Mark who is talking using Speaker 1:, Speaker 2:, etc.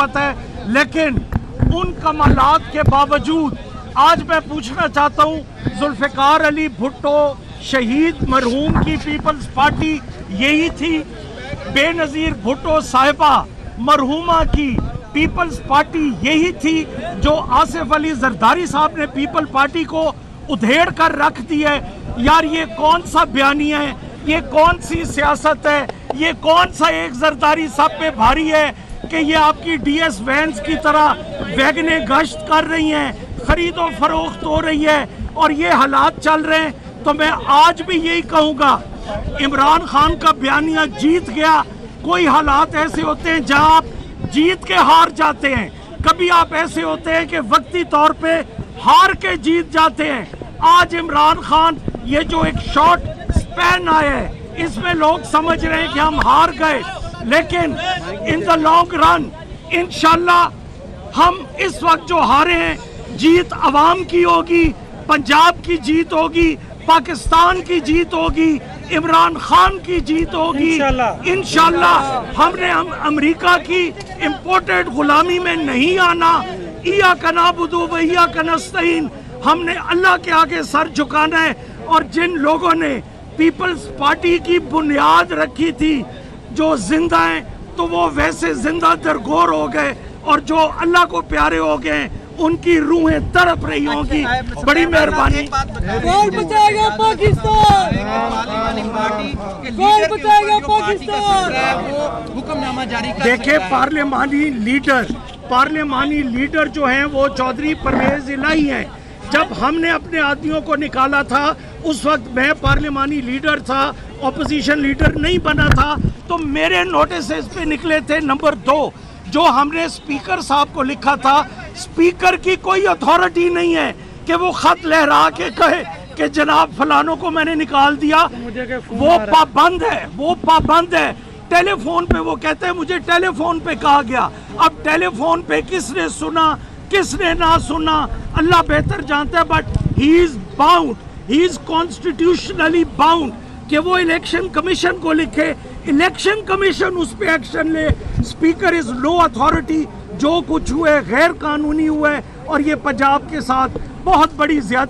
Speaker 1: मारिफत है, लेकिन उन कमालात के बावजूद आज मैं पूछना चाहता हूँ, जुल्फ़िकार अली भुट्टो शहीद मरहूम की पीपल्स पार्टी यही थी? बेनज़ीर भुट्टो साहिबा मरहूमा की पीपल्स पार्टी यही थी जो आसिफ अली जरदारी साहब ने पीपल पार्टी को उधेड़ कर रख दी है? यार ये कौन सा बयानी है, ये कौन सी सियासत है, ये कौन सा एक जरदारी साहब पे भारी है कि ये आपकी डीएस वैन्स की तरह वैगने गश्त कर रही हैं, खरीदो फरोख्त हो रही है और ये हालात चल रहे हैं। तो मैं आज भी यही कहूँगा, इमरान खान का बयानिया जीत गया। कोई हालात ऐसे होते हैं जहां आप जीत के हार जाते हैं, कभी आप ऐसे होते हैं कि वक्ती तौर पे हार के जीत जाते हैं। आज इमरान खान ये जो एक शॉर्ट स्पैन आया है, इसमें लोग समझ रहे हैं कि हम हार गए, लेकिन इन द लॉन्ग रन इंशाल्लाह हम इस वक्त जो हारे हैं, जीत अवाम की होगी, पंजाब की जीत होगी, पाकिस्तान की जीत होगी, इमरान खान की जीत होगी इंशाल्लाह। हम अमेरिका की इंपोर्टेड गुलामी में नहीं आना। इया कनाबुदु व इया कनस्तईन, हमने अल्लाह के आगे सर झुकाना है। और जिन लोगों ने पीपल्स पार्टी की बुनियाद रखी थी, जो जिंदा हैं तो वो वैसे जिंदा दरगोर हो गए, और जो अल्लाह को प्यारे हो गए उनकी रूहें तड़प रही होंगी। बड़ी मेहरबानी।
Speaker 2: कौन बचाएगा पाकिस्तान? कौन बचाएगा पाकिस्तान?
Speaker 3: हुक्मनामा जारी कर
Speaker 1: देखिए, पार्लियामानी लीडर जो हैं वो चौधरी परवेज इलाही हैं। जब हमने अपने आदमियों को निकाला था उस वक्त मैं पार्लियामानी लीडर था, ऑपोजिशन लीडर नहीं बना था, तो मेरे नोटिस पे निकले थे। नंबर 2, जो हमने स्पीकर साहब को लिखा था, स्पीकर की कोई अथॉरिटी नहीं है कि वो खत लहरा के कहे कि जनाब फलानों को मैंने निकाल दिया। वो पाबंद है। टेलीफोन पे वो कहते हैं मुझे टेलीफोन पे कहा गया। अब टेलीफोन पे किसने सुना किसने ना सुना अल्लाह बेहतर जानता है, but he is bound, he is constitutionally bound कि वो इलेक्शन कमीशन को लिखे, इलेक्शन कमीशन उस पर एक्शन ले। Speaker is no authority. जो कुछ हुए गैर कानूनी हुआ है और ये पंजाब के साथ बहुत बड़ी ज्यादती